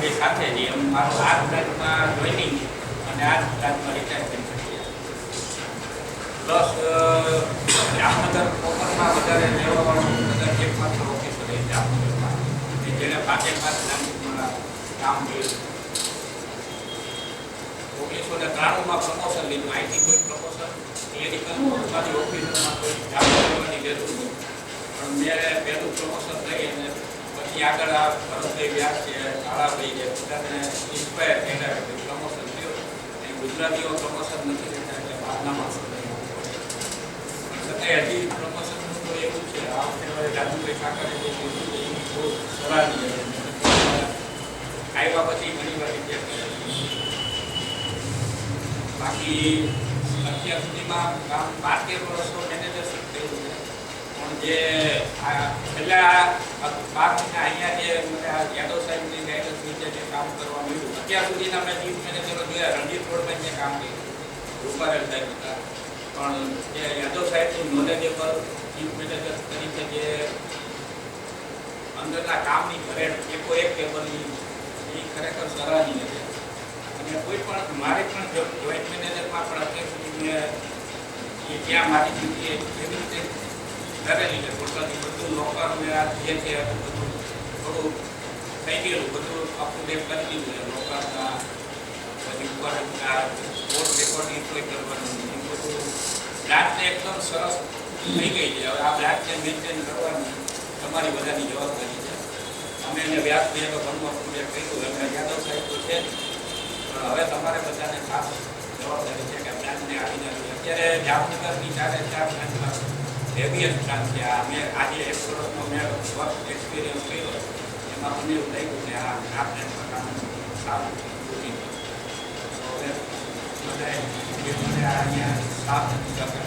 બે સાથે જ મારું આ બ્રાન્ચમાં જોઈનિંગ અને આ બ્રાન્ચમાં રિટાયર થઈ શકીએ પ્લસ જામનગર પ્રોપરમાં વધારે રહેવાવાળું કદાચ એકમાત્ર ઓફિસર છે જામનગરમાં જેણે 5 નામમાં કામ કર્યું 1993માં પ્રમોશન લીધું અહીંથી કોઈ પ્રમોશન ક્લિનિકલ મારી ઓફિસરમાં કોઈ જાબ કરવાની જરૂર નથી પણ મેં પહેલું પ્રમોશન લઈ અને પછી આગળ આ ભરતભાઈ વ્યાસ છે કાળાભાઈ છે બધાને ઇન્સ્પાયર થઈને પ્રમોશન થયું અને ગુજરાતીઓ પ્રમોશન નથી લેતા એટલે બહારના માણસો છતાંય હજી પ્રમોશનનું તો એવું છે આ વખતે રાજુભાઈ કાકાને જે કીધું એ બહુ સરાહનીય છે આવ્યા પછી ઘણી વાર બાકી અત્યાર સુધીમાં કામ 12 વર્ષનો મેનેજરશીપ થયું છે પણ જે છેલ્લા 12 મહિના અહીંયા જે યાદવ સાહેબની ગાઈડન્સ નીચે જે કામ કરવા મળ્યું અત્યાર સુધીના મેં ચીફ મેનેજરો જોયા રણજીત રોડમાં જે કામ કર્યું રૂપારેલ સાહેબ હતા પણ જે યાદવ સાહેબનું નોલેજેબલ ચીફ મેનેજર તરીકે જે અંદરના કામની ભરેડ એકો એક ટેબલની એ ખરેખર સરાહનીય છે અને કોઈ પણ મારે પણ જોઈન્ટ મેનેજરમાં પણ અત્યાર સુધી મેં ત્યાં મારી ડ્યુટી એવી રીતે કરેલી છે ટોટલી બધું લોકર મેં આ જે છે બધું થોડું થઈ ગયેલું બધું અપ ટુ ડેટ કરી દીધું છે લોકરના બધી ઉપર કોર્ટ રેકોર્ડ ઇમ્પ્લોય કરવાનું એ બધું બ્રાન્ચને એકદમ સરસ થઈ ગઈ છે હવે આ બ્રાન્ચને મેન્ટેન કરવાની તમારી બધાની જવાબદારી છે અમે એને વ્યાસભાઈએ તો ઘણું પૂર્ણ કર્યું એમને યાદવ સાહેબ તો છે પણ હવે તમારે બધાને ખાસ જવાબદારી છે કે બ્રાન્ચને આવીને અત્યારે જામનગરની 4 બ્રાન્ચમાં હેવીએસ્ટ બ્રાન્ચ છે આ મેં આજે 1 વર્ષનો મેં વર્ક એક્સપિરિયન્સ કર્યો એમાં મને એવું લાગ્યું કે આ બ્રાન્ચમાં કામ સારું હવે બધાએ જે મને અહીંયા સાથ નથી